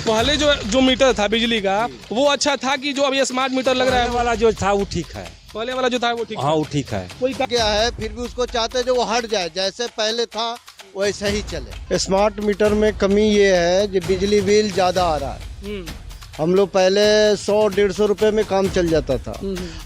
पहले जो जो मीटर था बिजली का वो अच्छा था कि जो अभी स्मार्ट मीटर लग रहा है वाला जो था वो ठीक है। पहले वाला जो था वो ठीक हाँ वो ठीक है। कोई क्या है, फिर भी उसको चाहते हैं जो वो हट जाए, जैसे पहले था वैसे ही चले। स्मार्ट मीटर में कमी ये है कि बिजली बिल ज़्यादा आ रहा है। हम लोग पहले 100-150 रुपए में काम चल जाता था,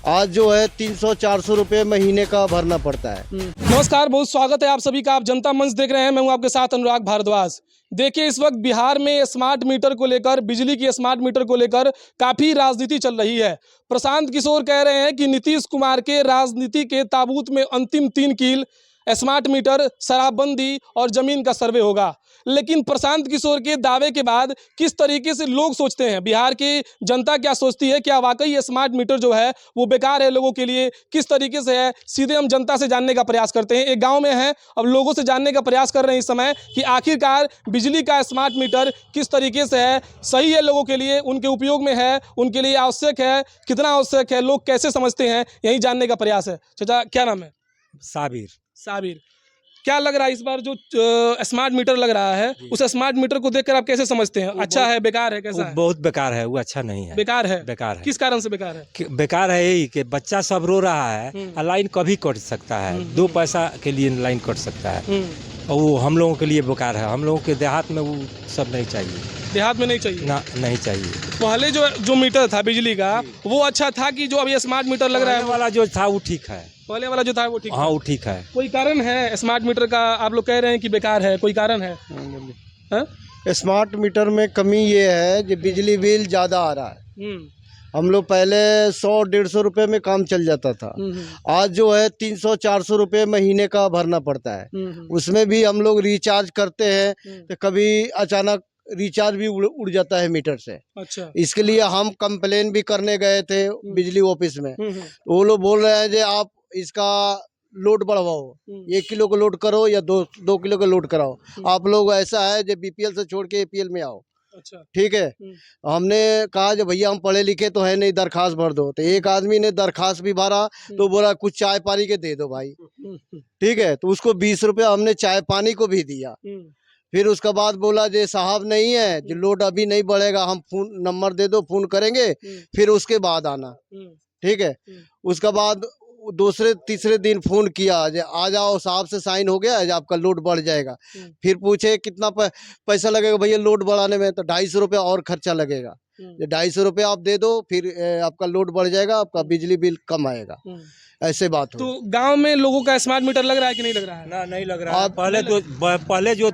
आज जो है 300-400 रुपए महीने का भरना पड़ता है। नमस्कार, बहुत स्वागत है आप सभी का। आप जनता मंच देख रहे हैं, मैं हूं आपके साथ अनुराग भारद्वाज। देखिए, इस वक्त बिहार में स्मार्ट मीटर को लेकर, बिजली की स्मार्ट मीटर को लेकर काफ़ी राजनीति चल रही है। प्रशांत किशोर कह रहे हैं कि नीतीश कुमार के राजनीति के ताबूत में अंतिम 3 कील स्मार्ट मीटर, शराबबंदी और ज़मीन का सर्वे होगा। लेकिन प्रशांत किशोर के दावे के बाद किस तरीके से लोग सोचते हैं, बिहार की जनता क्या सोचती है, क्या वाकई ये स्मार्ट मीटर जो है वो बेकार है लोगों के लिए, किस तरीके से है, सीधे हम जनता से जानने का प्रयास करते हैं। एक गांव में हैं, अब लोगों से जानने का प्रयास कर रहे हैं इस समय कि आखिरकार बिजली का स्मार्ट मीटर किस तरीके से है, सही है लोगों के लिए, उनके उपयोग में है, उनके लिए आवश्यक है, कितना आवश्यक है, लोग कैसे समझते हैं, यही जानने का प्रयास है। चाचा, क्या नाम है? साबिर, क्या लग रहा है इस बार जो स्मार्ट मीटर लग रहा है, उस स्मार्ट मीटर को देखकर आप कैसे समझते हैं? अच्छा है, बेकार है, कैसा है? बहुत बेकार है, वो अच्छा नहीं है। बेकार है। बेकार है। किस कारण से बेकार है? बेकार है यही कि बच्चा सब रो रहा है और लाइन कभी कट सकता है, 2 पैसा के लिए लाइन कट सकता है और वो हम लोगों के लिए बेकार है। हम लोगों के देहात में वो सब नहीं चाहिए। देहात में नहीं चाहिए ना, नहीं चाहिए। पहले जो जो मीटर था बिजली का वो अच्छा था कि जो अभी स्मार्ट मीटर लग रहा है वाला जो था वो ठीक है। पहले वाला जो था वो ठीक हाँ वो ठीक है। कोई कारण है स्मार्ट मीटर का? आप लोग कह रहे हैं कि बेकार है, कोई कारण है? हाँ? स्मार्ट मीटर में कमी ये है कि बिजली बिल ज़्यादा आ रहा है। हम लोग पहले 100-150 रुपए में काम चल जाता था, आज जो है 300-400 रुपए महीने का भरना पड़ता है। उसमें भी हम लोग रिचार्ज करते हैं तो कभी अचानक रिचार्ज भी उड़ जाता है मीटर से। अच्छा। इसके लिए हम कंप्लेन भी करने गए थे बिजली ऑफिस में, तो वो लोग बोल रहे हैं कि आप इसका लोड बढ़वाओ, 1 किलो का लोड करो या 2 किलो का लोड कराओ। आप लोग ऐसा है जो बीपीएल से छोड़ के एपीएल में आओ। अच्छा। ठीक है, हमने कहा जो भैया हम पढ़े लिखे तो है नहीं, दरखास्त भर दो। तो एक आदमी ने दरखास्त भी भरा तो बोला कुछ चाय पानी के दे दो भाई। ठीक है, तो उसको 20 रुपया हमने चाय पानी को भी दिया। फिर उसके बाद बोला जे साहब नहीं है, जो लोड अभी नहीं बढ़ेगा, हम फोन नंबर दे दो, फोन करेंगे फिर उसके बाद आना। ठीक है, उसके बाद दूसरे तीसरे दिन फोन किया जे आ जाओ, साहब से साइन हो गया है, आपका लोड बढ़ जाएगा। फिर पूछे कितना पैसा लगेगा भैया लोड बढ़ाने में, तो 250 रुपया और खर्चा लगेगा। 250 रुपया आप दे दो, फिर आपका लोड बढ़ जाएगा, आपका बिजली बिल कम आएगा। ऐसे बात हो। तो गांव में लोगों का स्मार्ट मीटर लग रहा है कि नहीं लग रहा है? ना, नहीं लग रहा है। पहले जो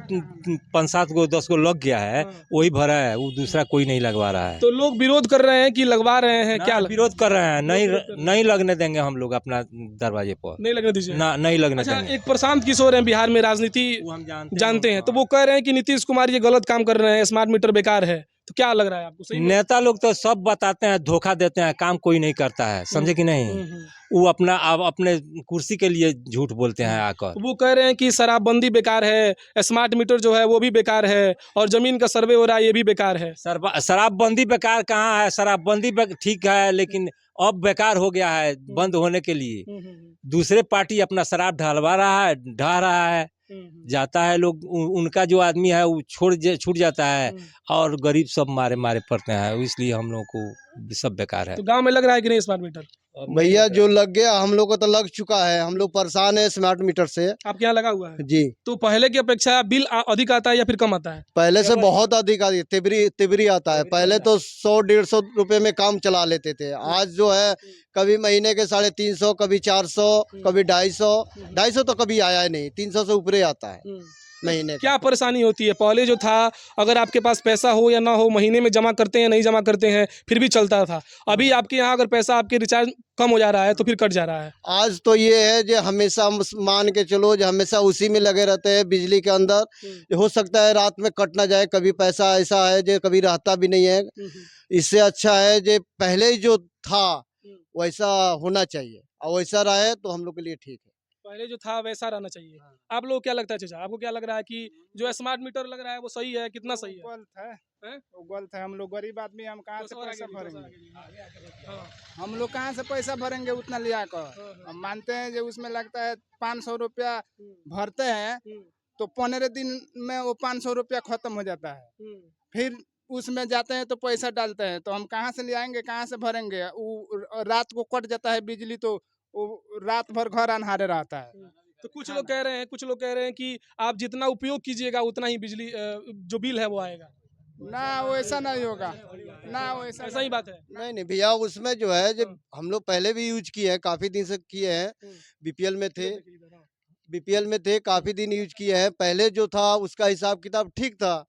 5-7 गो 10 गो लग गया है वही भरा है, वो दूसरा कोई नहीं लगवा रहा है। तो लोग विरोध कर रहे हैं कि लगवा रहे हैं? क्या विरोध कर रहे हैं? नहीं लगने देंगे हम लोग अपना दरवाजे पर। नहीं लगने दीजिए ना, नहीं लगने अच्छा, देंगे। एक प्रशांत किशोर हैं, बिहार में राजनीति हम जानते हैं, तो वो कह रहे हैं कि नीतीश कुमार ये गलत काम कर रहे हैं, स्मार्ट मीटर बेकार है। तो क्या लग रहा है आपको? सही नेता लोग तो सब बताते हैं, धोखा देते हैं, काम कोई नहीं करता है, समझे कि नहीं? वो अपने कुर्सी के लिए झूठ बोलते हैं आकर। वो कह रहे हैं कि शराबबंदी बेकार है, स्मार्ट मीटर जो है वो भी बेकार है, और जमीन का सर्वे हो रहा है ये भी बेकार है। शराबबंदी बेकार कहाँ है? शराबबंदी ठीक है, लेकिन अब बेकार हो गया है बंद होने के लिए। दूसरे पार्टी अपना शराब ढलवा रहा है, ढा रहा है, जाता है लोग, उनका जो आदमी है वो छूट जाता है और गरीब सब मारे पड़ते हैं, इसलिए हम लोग को सब बेकार है। तो गांव में लग रहा है कि नहीं स्मार्ट मीटर? भैया जो लग गया हम लोग को तो लग चुका है, हम लोग परेशान है स्मार्ट मीटर से। आपके यहाँ लगा हुआ है जी। तो पहले की अपेक्षा बिल अधिक आता है या फिर कम आता है? पहले से बहुत अधिक तिबरी आता है। पहले तो 100-150 रुपए में काम चला लेते थे, आज जो है कभी महीने के 350, कभी 400, कभी 250 तो कभी आया ही नहीं, 300 से ऊपर ही आता है महीने। क्या परेशानी होती है? पहले जो था, अगर आपके पास पैसा हो या ना हो, महीने में जमा करते हैं, नहीं जमा करते हैं, फिर भी चलता था। अभी आपके यहाँ अगर पैसा, आपके रिचार्ज कम हो जा रहा है तो फिर कट जा रहा है। आज तो ये है जो हमेशा मान के चलो जो हमेशा उसी में लगे रहते हैं बिजली के अंदर। हो सकता है रात में कट ना जाए, कभी पैसा ऐसा है जो कभी रहता भी नहीं है। इससे अच्छा है जो पहले ही जो था वैसा होना चाहिए, और वैसा रहे तो हम लोग के लिए ठीक है। पहले जो था वैसा रहना चाहिए। आप लोग क्या लगता है चाचा, आपको क्या लग रहा है कि जो स्मार्ट मीटर लग रहा है वो सही है? कितना सही है? वो गलत है। हम लोग गरीब आदमी, हम कहाँ से पैसा भरेंगे? हाँ। हम लोग कहाँ से पैसा भरेंगे उतना लिया कर? हम मानते हैं जो उसमें लगता है 500 रुपया भरते हैं तो 15 दिन में वो 500 रुपया खत्म हो जाता है। फिर उसमें जाते हैं तो पैसा डालते हैं, तो हम कहाँ से ले आएंगे, कहाँ से भरेंगे? रात को कट जाता है बिजली, तो वो रात भर घर अन्हारे रहता है। तो कुछ लोग कह रहे हैं कि आप जितना उपयोग कीजिएगा उतना ही बिजली जो बिल है वो आएगा। ना वैसा नहीं होगा, ना वैसा ऐसा ही बात है। नहीं भैया, उसमें जो है जब हम लोग पहले भी यूज किए हैं, काफी दिन से किए हैं। बीपीएल में थे, काफी दिन यूज किए हैं। पहले जो था उसका हिसाब किताब ठीक था,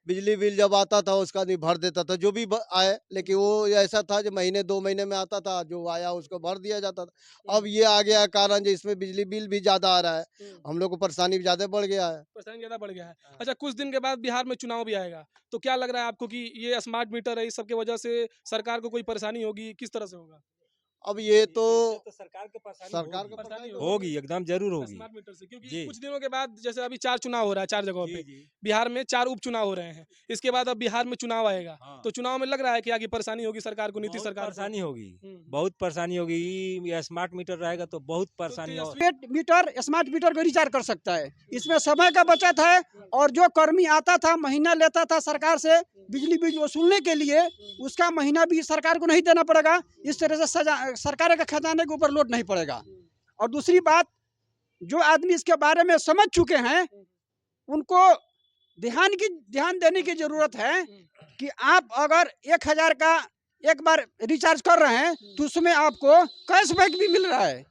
बिजली बिल जब आता था उसका नहीं भर देता था जो भी आए, लेकिन वो ऐसा था जो महीने 2 महीने में आता था, जो आया उसको भर दिया जाता था। अब ये आ गया कारण जो इसमें बिजली बिल भी ज्यादा आ रहा है, हम लोग को परेशानी भी ज्यादा बढ़ गया है। परेशानी ज्यादा बढ़ गया है। अच्छा, कुछ दिन के बाद बिहार में चुनाव भी आएगा, तो क्या लग रहा है आपको कि ये स्मार्ट मीटर है, इस सब की वजह से सरकार को कोई परेशानी होगी, किस तरह से होगा? अब ये तो सरकार के परेशानी सरकार का परेशानी परेशानी होगी, एकदम जरूर होगी। स्मार्ट मीटर से, क्योंकि जी। कुछ दिनों के बाद जैसे अभी 4 चुनाव हो रहा है 4 जगहों पे, जी। बिहार में 4 उपचुनाव हो रहे हैं, इसके बाद अब बिहार में चुनाव आएगा, हाँ। तो चुनाव में लग रहा है कि आगे परेशानी होगी सरकार को, नीतीश बहुत सरकार को? परेशानी होगी, हम्म। बहुत परेशानी होगी। ये स्मार्ट मीटर रहेगा तो बहुत परेशानी हो। तेजस्वी- मीटर स्मार्ट मीटर को रिचार्ज कर सकता है। इसमें समय का बचत है, और जो कर्मी आता था महीना लेता था सरकार से बिजली बिल वसूलने के लिए, उसका महीना भी सरकार को नहीं देना पड़ेगा। इस तरह से सरकार के खजाने के ऊपर लोड नहीं पड़ेगा। और दूसरी बात, जो आदमी इसके बारे में समझ चुके हैं उनको ध्यान देने की जरूरत है कि आप अगर 1000 का एक बार रिचार्ज कर रहे हैं तो उसमें आपको कैशबैक भी मिल रहा है।